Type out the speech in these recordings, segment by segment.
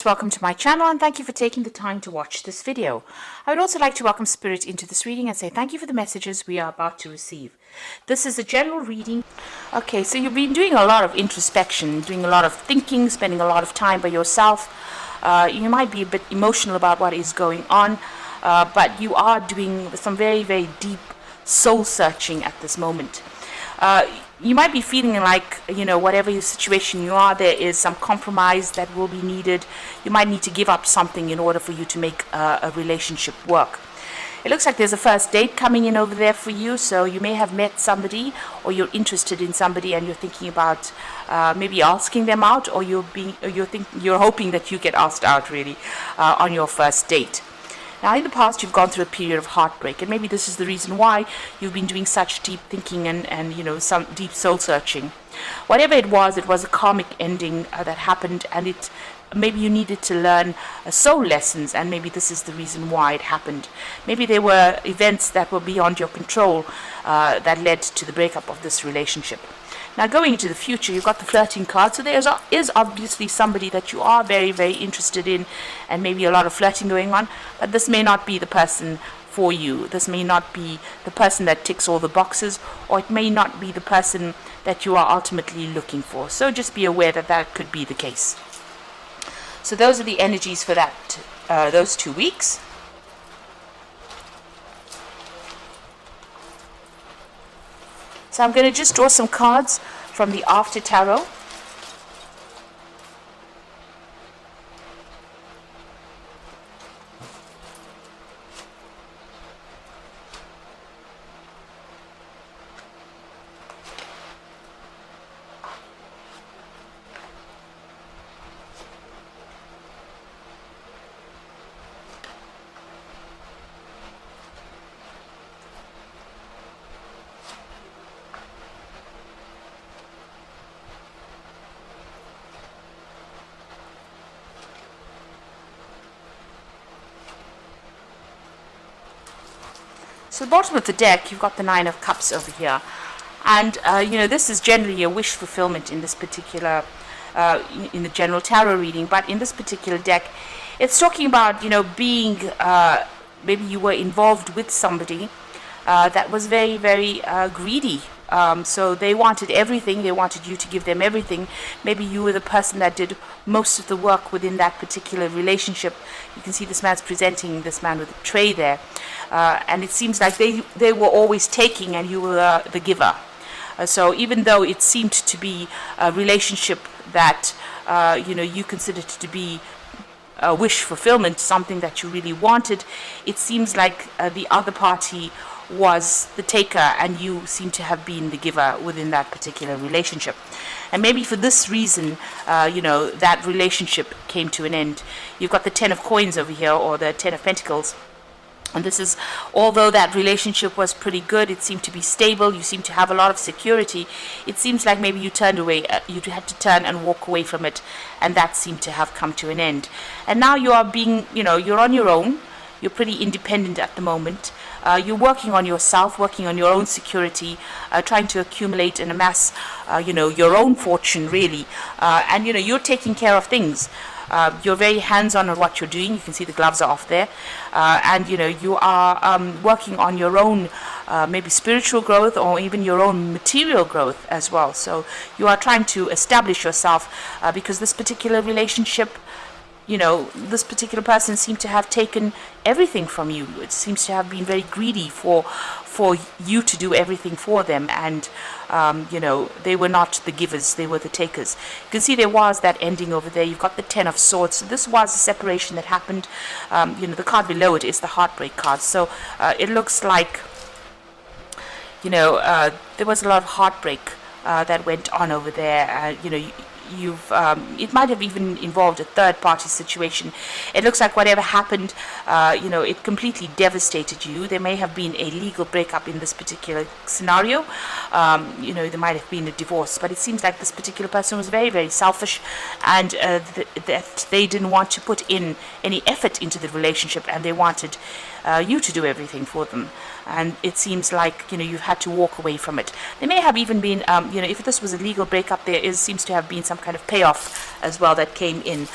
Welcome to my channel and thank you for taking the time to watch this video. I would also like to welcome Spirit into this reading and say thank you for the messages we are about to receive. This is a general reading. Okay, so you've been doing a lot of introspection, doing a lot of thinking, spending a lot of time by yourself. You might be a bit emotional about what is going on, but you are doing some very, very deep soul searching at this moment. You might be feeling like, whatever your situation you are, there is some compromise that will be needed. You might need to give up something in order for you to make a relationship work. It looks like there's a first date coming in over there for you, so you may have met somebody or you're interested in somebody and you're thinking about maybe asking them out, or you're hoping that you get asked out really on your first date. Now, in the past, you've gone through a period of heartbreak, and maybe this is the reason why you've been doing such deep thinking and some deep soul searching. Whatever it was a karmic ending that happened, and maybe you needed to learn soul lessons, and maybe this is the reason why it happened. Maybe there were events that were beyond your control that led to the breakup of this relationship. Now, going into the future, you've got the flirting card, so there is obviously somebody that you are very, very interested in, and maybe a lot of flirting going on, but this may not be the person for you. This may not be the person that ticks all the boxes, or it may not be the person that you are ultimately looking for. So just be aware that that could be the case. So those are the energies for those 2 weeks. So I'm going to just draw some cards from the After Tarot. So the bottom of the deck, you've got the Nine of Cups over here. And, this is generally a wish fulfillment in this particular, in the general tarot reading. But in this particular deck, it's talking about, being, maybe you were involved with somebody that was very, very greedy. So they wanted everything. They wanted you to give them everything. Maybe you were the person that did most of the work within that particular relationship. You can see this man's presenting this man with a tray there. And it seems like they were always taking and you were the giver. So even though it seemed to be a relationship that, you considered to be a wish fulfillment, something that you really wanted, it seems like the other party was the taker and you seem to have been the giver within that particular relationship. And maybe for this reason, that relationship came to an end. You've got the Ten of Coins over here, or the Ten of Pentacles. And this is, although that relationship was pretty good, it seemed to be stable, you seem to have a lot of security, it seems like maybe you turned away, you had to turn and walk away from it, and that seemed to have come to an end. And now you are being, you're on your own, you're pretty independent at the moment. You're working on yourself, working on your own security, trying to accumulate and amass, your own fortune, really. And, you're taking care of things. You're very hands-on on what you're doing. You can see the gloves are off there. And, you are working on your own maybe spiritual growth or even your own material growth as well. So you are trying to establish yourself because this particular relationship, this particular person seemed to have taken everything from you. It seems to have been very greedy for you to do everything for them, and they were not the givers, they were the takers. You can see there was that ending over there. You've got the Ten of Swords. So this was a separation that happened. The card below it is the Heartbreak card. So it looks like there was a lot of heartbreak that went on over there. It might have even involved a third-party situation. It looks like whatever happened, it completely devastated you. There may have been a legal breakup in this particular scenario. There might have been a divorce, but it seems like this particular person was very, very selfish, and that they didn't want to put in any effort into the relationship, and they wanted you to do everything for them. and it seems like, you've had to walk away from it. There may have even been, if this was a legal breakup, seems to have been some kind of payoff as well that came in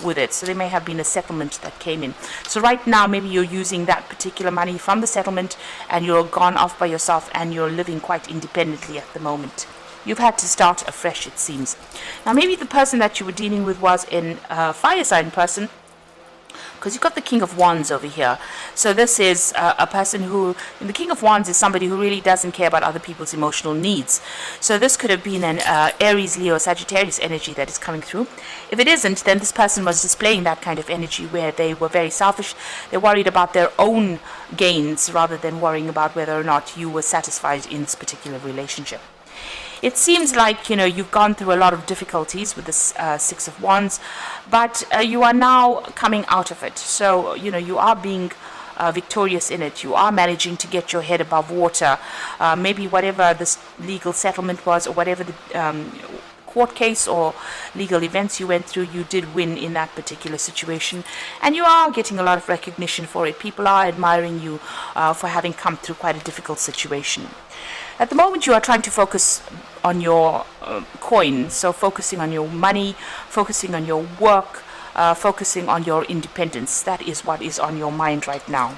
with it. So there may have been a settlement that came in. So right now, maybe you're using that particular money from the settlement, and you're gone off by yourself, and you're living quite independently at the moment. You've had to start afresh, it seems. Now, maybe the person that you were dealing with was a fire sign person, because you've got the King of Wands over here. So this is a person who, the King of Wands is somebody who really doesn't care about other people's emotional needs. So this could have been an Aries, Leo, Sagittarius energy that is coming through. If it isn't, then this person was displaying that kind of energy where they were very selfish. They're worried about their own gains rather than worrying about whether or not you were satisfied in this particular relationship. It seems like, you've gone through a lot of difficulties with this Six of Wands, but you are now coming out of it. So, you are being victorious in it. You are managing to get your head above water. Maybe whatever this legal settlement was, or whatever the court case or legal events you went through, you did win in that particular situation, and you are getting a lot of recognition for it. People are admiring you for having come through quite a difficult situation. At the moment, you are trying to focus on your coin, so focusing on your money, focusing on your work, focusing on your independence. That is what is on your mind right now.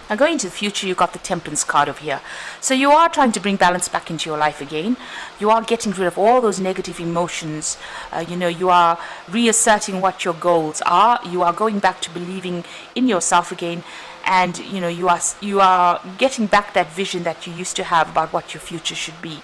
Now, going into the future, you've got the Temperance card over here. So you are trying to bring balance back into your life again. You are getting rid of all those negative emotions. You are reasserting what your goals are. You are going back to believing in yourself again. And you are getting back that vision that you used to have about what your future should be.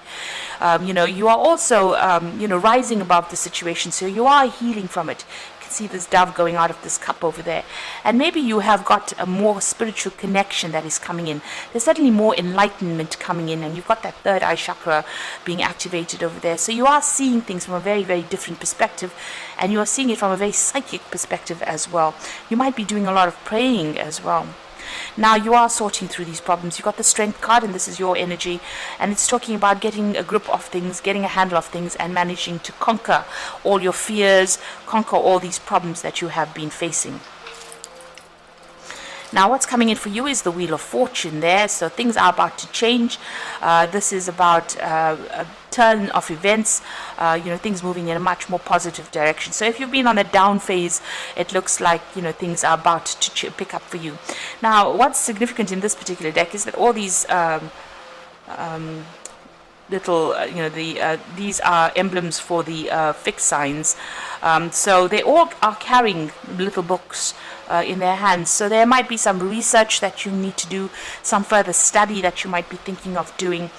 You are also rising above the situation, so you are healing from it. You can see this dove going out of this cup over there, and maybe you have got a more spiritual connection that is coming in. There's certainly more enlightenment coming in, and you've got that third eye chakra being activated over there. So you are seeing things from a very, very different perspective, and you are seeing it from a very psychic perspective as well. You might be doing a lot of praying as well. Now you are sorting through these problems. You've got the Strength card, and this is your energy, and it's talking about getting a grip of things, getting a handle of things, and managing to conquer all your fears, conquer all these problems that you have been facing. Now what's coming in for you is the Wheel of Fortune there, so things are about to change. This is about a turn of events, things moving in a much more positive direction. So if you've been on a down phase, it looks like, things are about to pick up for you. Now what's significant in this particular deck is that all these these are emblems for the fixed signs. So they all are carrying little books in their hands. So there might be some research that you need to do, some further study that you might be thinking of doing.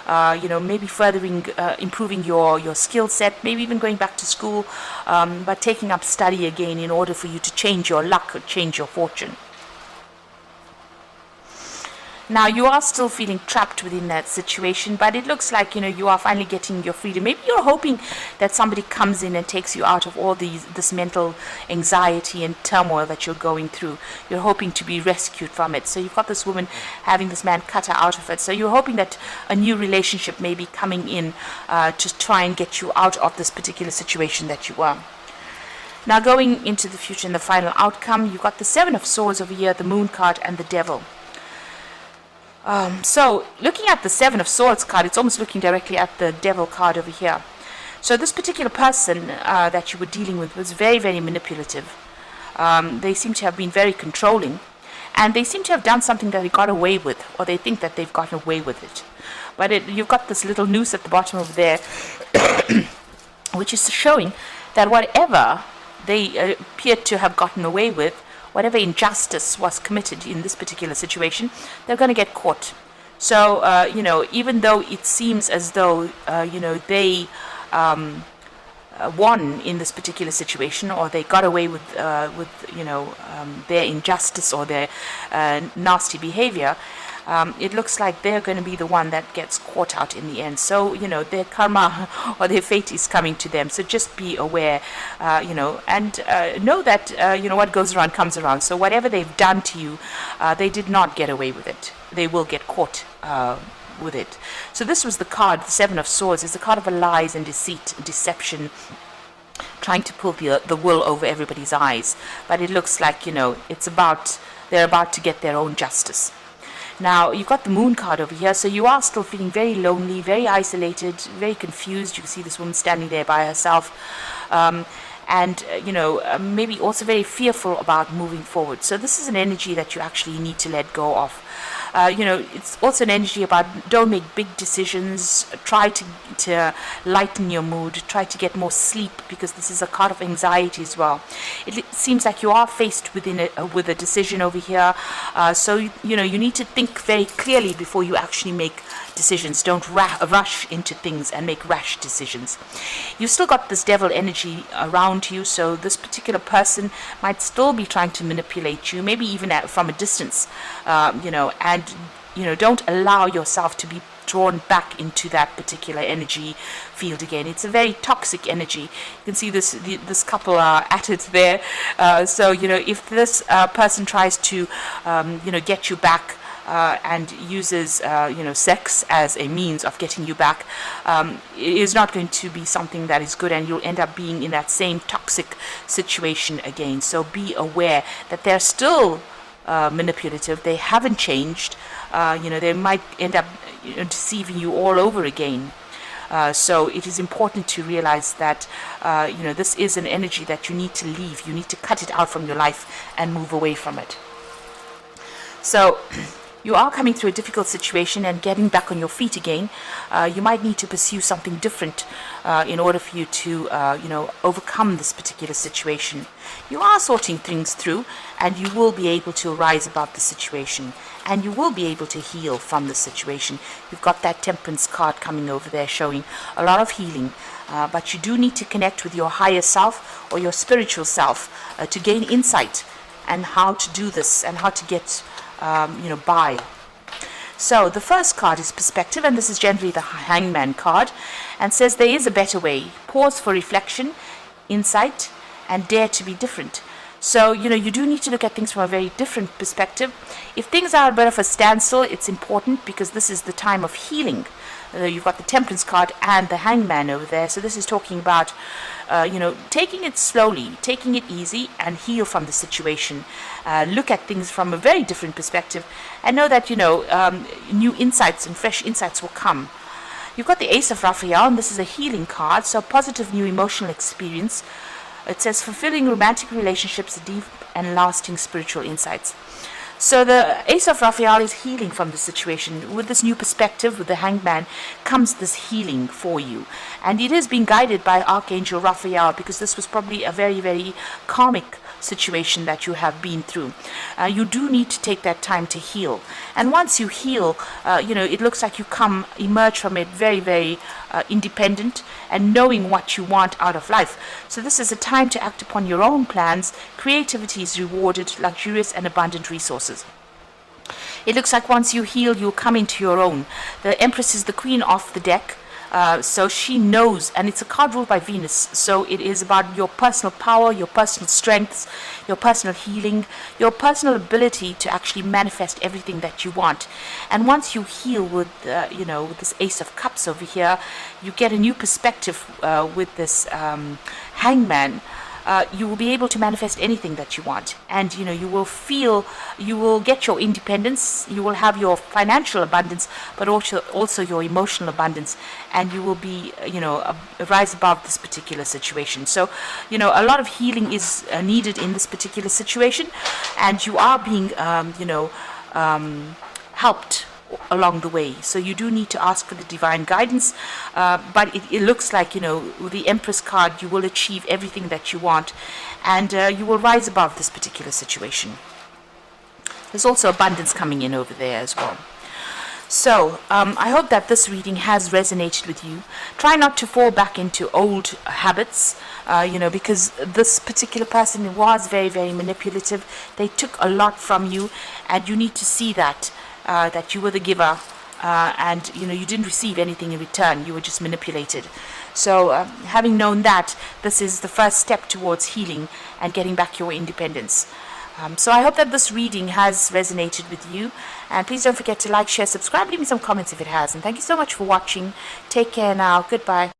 Maybe furthering, improving your skill set, maybe even going back to school, but taking up study again in order for you to change your luck or change your fortune. Now you are still feeling trapped within that situation, but it looks like you are finally getting your freedom. Maybe you're hoping that somebody comes in and takes you out of all this mental anxiety and turmoil that you're going through. You're hoping to be rescued from it. So you've got this woman having this man cut her out of it. So you're hoping that a new relationship may be coming in to try and get you out of this particular situation that you are. Now going into the future and the final outcome, you've got the Seven of Swords over here, the Moon card, and the Devil. So looking at the Seven of Swords card, it's almost looking directly at the Devil card over here. So this particular person that you were dealing with was very, very manipulative. They seem to have been very controlling, and they seem to have done something that they got away with, or they think that they've gotten away with it. But you've got this little noose at the bottom over there, which is showing that whatever they appeared to have gotten away with, whatever injustice was committed in this particular situation, they're going to get caught. So, even though it seems as though, they won in this particular situation, or they got away with their injustice or their nasty behavior, it looks like they're going to be the one that gets caught out in the end. So, their karma or their fate is coming to them. So just be aware, and know that, what goes around comes around. So whatever they've done to you, they did not get away with it. They will get caught with it. So this was the card, the Seven of Swords. It's the card of lies and deceit, deception, trying to pull the wool over everybody's eyes. But it looks like, they're about to get their own justice. Now, you've got the Moon card over here, so you are still feeling very lonely, very isolated, very confused. You can see this woman standing there by herself. And maybe also very fearful about moving forward. So this is an energy that you actually need to let go of. It's also an energy about don't make big decisions. Try to lighten your mood. Try to get more sleep, because this is a card of anxiety as well. It seems like you are faced with a decision over here. So you need to think very clearly before you actually make decisions. Don't rush into things and make rash decisions. You've still got this devil energy around you, so this particular person might still be trying to manipulate you, maybe even from a distance, and don't allow yourself to be drawn back into that particular energy field again. It's a very toxic energy. You can see this couple are at it there. So if this person tries to get you back, and uses sex as a means of getting you back, it is not going to be something that is good, and you'll end up being in that same toxic situation again. So be aware that they're still manipulative. They haven't changed. They might end up deceiving you all over again. So it is important to realize that this is an energy that you need to leave. You need to cut it out from your life and move away from it. So you are coming through a difficult situation and getting back on your feet again. You might need to pursue something different in order for you to overcome this particular situation. You are sorting things through, and you will be able to rise above the situation, and you will be able to heal from the situation. You've got that Temperance card coming over there showing a lot of healing, but you do need to connect with your higher self or your spiritual self to gain insight and how to do this and how to get by. So the first card is perspective, and this is generally the Hangman card, and says there is a better way. Pause for reflection, insight, and dare to be different. So you do need to look at things from a very different perspective. If things are a bit of a standstill, it's important, because this is the time of healing. You've got the Temperance card and the Hangman over there. So this is talking about taking it slowly, taking it easy, and heal from the situation. Look at things from a very different perspective, and know that new insights and fresh insights will come. You've got the Ace of Raphael, and this is a healing card, so positive new emotional experience. It says fulfilling romantic relationships, deep and lasting spiritual insights. So the Ace of Raphael is healing from the situation. With this new perspective, with the Hangman, comes this healing for you. And it is being guided by Archangel Raphael, because this was probably a very, very karmic situation that you have been through. You do need to take that time to heal. And once you heal, it looks like you emerge from it very, very independent and knowing what you want out of life. So this is a time to act upon your own plans. Creativity is rewarded, luxurious and abundant resources. It looks like once you heal, you'll come into your own. The Empress is the queen of the deck. So she knows, and it's a card ruled by Venus, so it is about your personal power, your personal strengths, your personal healing, your personal ability to actually manifest everything that you want. And once you heal with with this Ace of Cups over here, you get a new perspective with this Hangman. You will be able to manifest anything that you want, and you will get your independence, you will have your financial abundance, but also your emotional abundance, and you will be rise above this particular situation. So a lot of healing is needed in this particular situation, and you are being helped along the way. So you do need to ask for the divine guidance, but it looks like with the Empress card, you will achieve everything that you want, and you will rise above this particular situation. There's also abundance coming in over there as well. So I hope that this reading has resonated with you. Try not to fall back into old habits, because this particular person was very, very manipulative. They took a lot from you, and you need to see that you were the giver, and you didn't receive anything in return. You were just manipulated. So having known that, this is the first step towards healing and getting back your independence. So I hope that this reading has resonated with you, and please don't forget to like, share, subscribe, leave me some comments if it has, and thank you so much for watching. Take care now. Goodbye.